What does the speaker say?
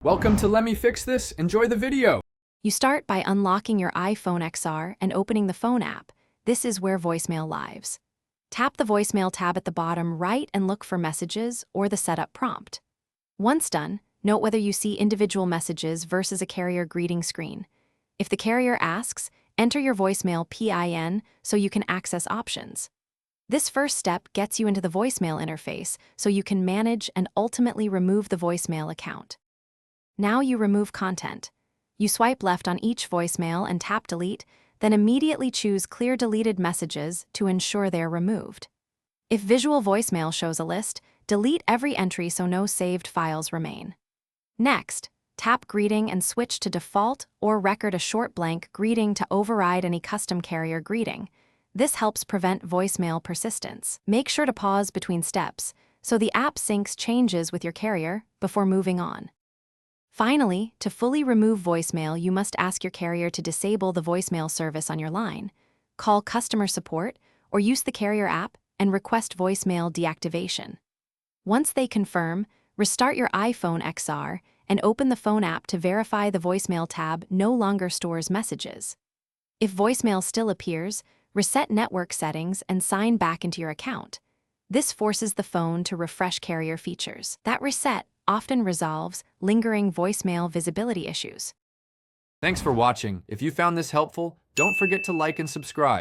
Welcome to Let Me Fix This. Enjoy the video. You start by unlocking your iPhone XR and opening the phone app. This is where voicemail lives. Tap the voicemail tab at the bottom right and look for messages or the setup prompt. Once done, note whether you see individual messages versus a carrier greeting screen. If the carrier asks, enter your voicemail PIN so you can access options. This first step gets you into the voicemail interface so you can manage and ultimately remove the voicemail account. Now you remove content. You swipe left on each voicemail and tap delete, then immediately choose clear deleted messages to ensure they're removed. If visual voicemail shows a list, delete every entry so no saved files remain. Next, tap greeting and switch to default or record a short blank greeting to override any custom carrier greeting. This helps prevent voicemail persistence. Make sure to pause between steps so the app syncs changes with your carrier before moving on. Finally, to fully remove voicemail, you must ask your carrier to disable the voicemail service on your line, call customer support, or use the carrier app and request voicemail deactivation. Once they confirm, restart your iPhone XR and open the phone app to verify the voicemail tab no longer stores messages. If voicemail still appears, reset network settings and sign back into your account. This forces the phone to refresh carrier features. That reset often resolves lingering voicemail visibility issues. Thanks for watching. If you found this helpful, don't forget to like and subscribe.